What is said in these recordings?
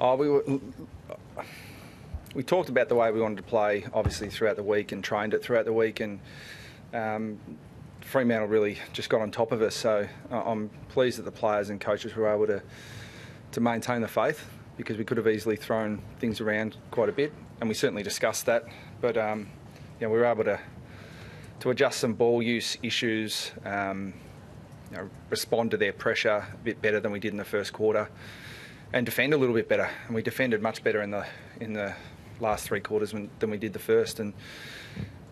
Oh, we talked about the way we wanted to play, obviously, throughout the week and trained it throughout the week, and Fremantle really just got on top of us. So I'm pleased that the players and coaches were able to maintain the faith, because we could have easily thrown things around quite a bit, and we certainly discussed that. But we were able to adjust some ball use issues, respond to their pressure a bit better than we did in the first quarter, and defend a little bit better. And we defended much better in the last three quarters than we did the first. And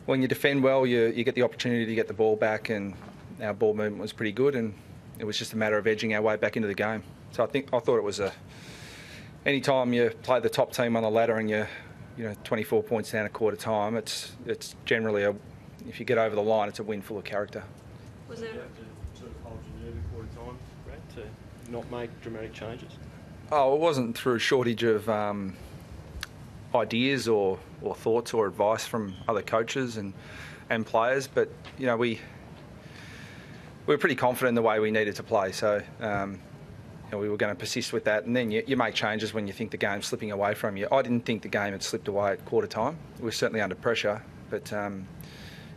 when you defend well, you get the opportunity to get the ball back, and our ball movement was pretty good, and it was just a matter of edging our way back into the game. So I thought it was any time you play the top team on the ladder and you're 24 points down at quarter time, it's generally if you get over the line, it's a win full of character. Was there to sort of hold your nerve at quarter time, Brad, to not make dramatic changes? Oh, it wasn't through a shortage of ideas or thoughts or advice from other coaches and players, but we were pretty confident in the way we needed to play. So we were going to persist with that, and then you make changes when you think the game's slipping away from you. I didn't think the game had slipped away at quarter time. We were certainly under pressure, but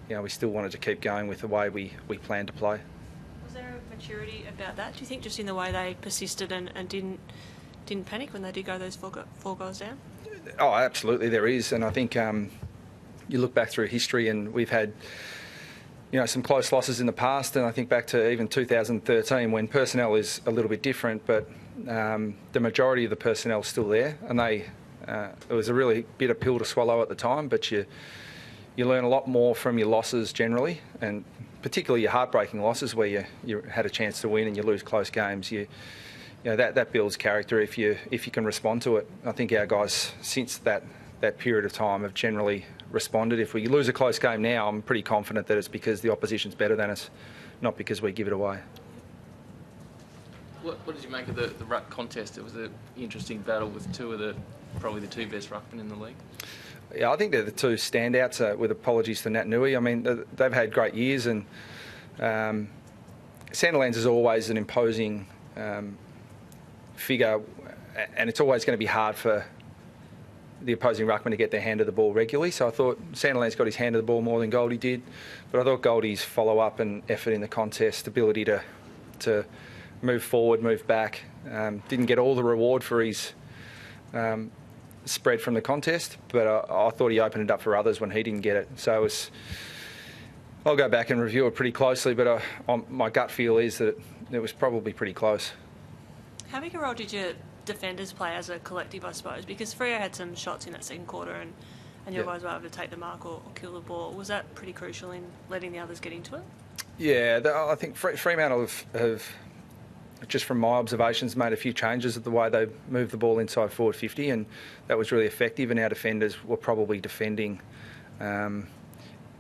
we still wanted to keep going with the way we planned to play. Was there a maturity about that? Do you think, just in the way they persisted and didn't panic when they did go those four goals down? Oh, absolutely, there is, and I think you look back through history, and we've had some close losses in the past, and I think back to even 2013 when personnel is a little bit different, but the majority of the personnel is still there, and it was a really bitter pill to swallow at the time, but you learn a lot more from your losses generally, and particularly your heartbreaking losses where you had a chance to win and you lose close games. That builds character if you can respond to it. I think our guys since that period of time have generally responded. If we lose a close game now, I'm pretty confident that it's because the opposition's better than us, not because we give it away. What did you make of the ruck contest? It was an interesting battle with probably the two best ruckmen in the league. Yeah, I think they're the two standouts, with apologies to Nat Nui. I mean, they've had great years, and Sandilands is always an imposing figure, and it's always going to be hard for the opposing ruckman to get their hand to the ball regularly. So I thought Sandilands got his hand to the ball more than Goldie did, but I thought Goldie's follow-up and effort in the contest, ability to move forward, move back, didn't get all the reward for his spread from the contest, but I thought he opened it up for others when he didn't get it. So I'll go back and review it pretty closely, but my gut feel is that it was probably pretty close. How big a role did your defenders play as a collective, I suppose? Because Freo had some shots in that second quarter, and your guys were able to take the mark or kill the ball. Was that pretty crucial in letting the others get into it? Yeah, I think Fremantle have, just from my observations, made a few changes at the way they moved the ball inside forward 50, and that was really effective, and our defenders were probably defending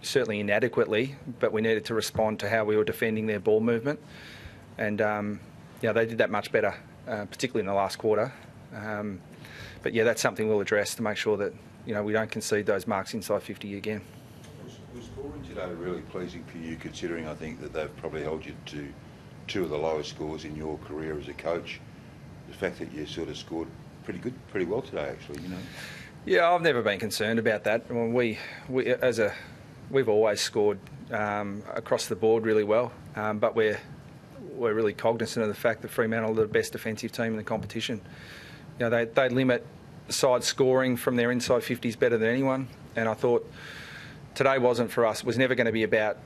certainly inadequately, but we needed to respond to how we were defending their ball movement, and they did that much better, particularly in the last quarter. But that's something we'll address to make sure that we don't concede those marks inside 50 again. Was scoring today really pleasing for you, considering I think that they've probably held you to two of the lowest scores in your career as a coach? The fact that you sort of scored pretty well today, actually, Yeah, I've never been concerned about that. I mean, we've always scored across the board really well, but we're really cognizant of the fact that Fremantle are the best defensive team in the competition. They limit side scoring from their inside 50s better than anyone, and I thought today wasn't for us. It was never going to be about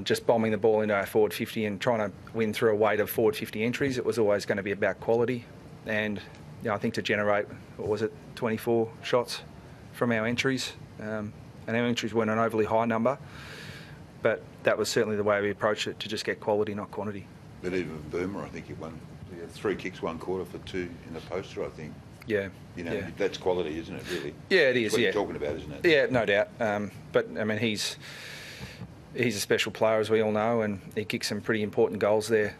just bombing the ball into our forward 50 and trying to win through a weight of forward 50 entries. It was always going to be about quality, and I think to generate, 24 shots from our entries, and our entries weren't an overly high number, but that was certainly the way we approached it, to just get quality, not quantity. But even Burma, I think he won 3 kicks, 1 quarter for 2 in the poster, I think. Yeah. That's quality, isn't it, really? Yeah, it is. That's what you're talking about, isn't it? Yeah, no doubt. But, I mean, he's a special player, as we all know, and he kicked some pretty important goals there,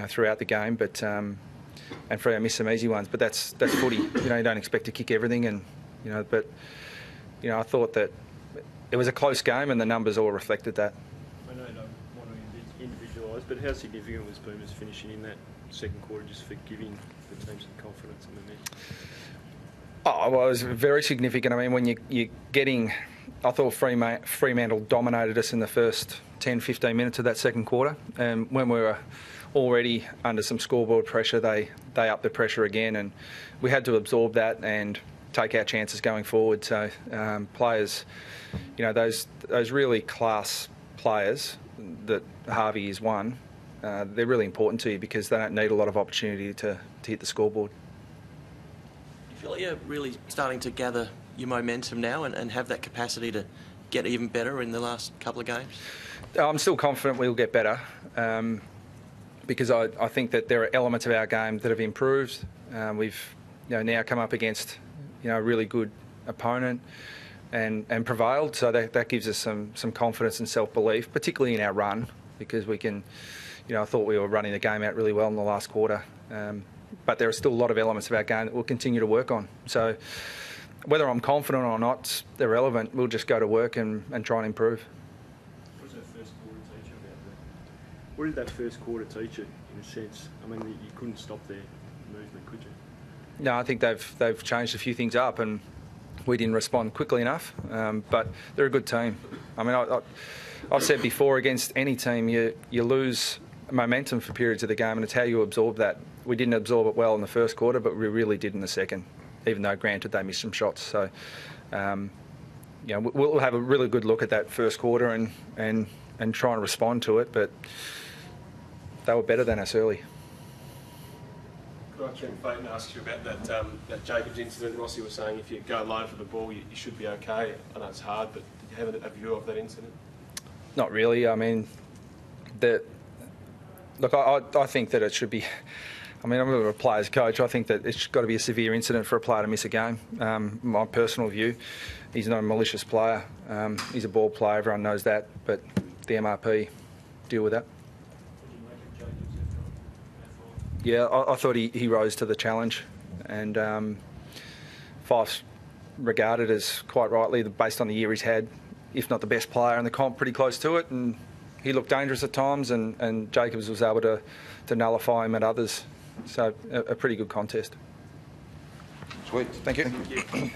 throughout the game. But and Freo missed some easy ones. But that's footy. You don't expect to kick everything, and But I thought that it was a close game, and the numbers all reflected that. I know you don't want to individualise, but how significant was Boomer's finishing in that second quarter, just for giving the team some confidence? moments in the net? Oh, well, it was very significant. I mean, when you're getting... I thought Fremantle dominated us in the first 10, 15 minutes of that second quarter. And when we were already under some scoreboard pressure, they upped the pressure again. And we had to absorb that and take our chances going forward. So players, you know, those really class players that Harvey is one, they're really important to you because they don't need a lot of opportunity to hit the scoreboard. Do you feel like you're really starting to gather your momentum now and have that capacity to get even better in the last couple of games? I'm still confident we'll get better because I think that there are elements of our game that have improved. We've now come up against a really good opponent and prevailed, so that gives us some confidence and self-belief, particularly in our run, because we can, I thought we were running the game out really well in the last quarter, but there are still a lot of elements of our game that we'll continue to work on. So whether I'm confident or not, it's irrelevant. We'll just go to work and try and improve. What does that first quarter teach you about that? What did that first quarter teach you, in a sense? I mean, you couldn't stop their movement, could you? No, I think they've changed a few things up, and we didn't respond quickly enough. But they're a good team. I mean, I've said before, against any team, you lose momentum for periods of the game, and it's how you absorb that. We didn't absorb it well in the first quarter, but we really did in the second, even though, granted, they missed some shots. So, we'll have a really good look at that first quarter and try and respond to it, but they were better than us early. Could I check Peyton asked you about that Jacobs incident? Rossi was saying if you go low for the ball, you should be okay. I know it's hard, but did you have a view of that incident? Not really. I mean, I think that it should be... I mean, I'm a player's coach. I think that it's got to be a severe incident for a player to miss a game. My personal view, he's not a malicious player. He's a ball player. Everyone knows that. But the MRP deal with that. Yeah, I thought he rose to the challenge, and Fyfe's regarded as, quite rightly, based on the year he's had, if not the best player in the comp, pretty close to it, and he looked dangerous at times, and Jacobs was able to nullify him at others. So a pretty good contest. Sweet. Thank you.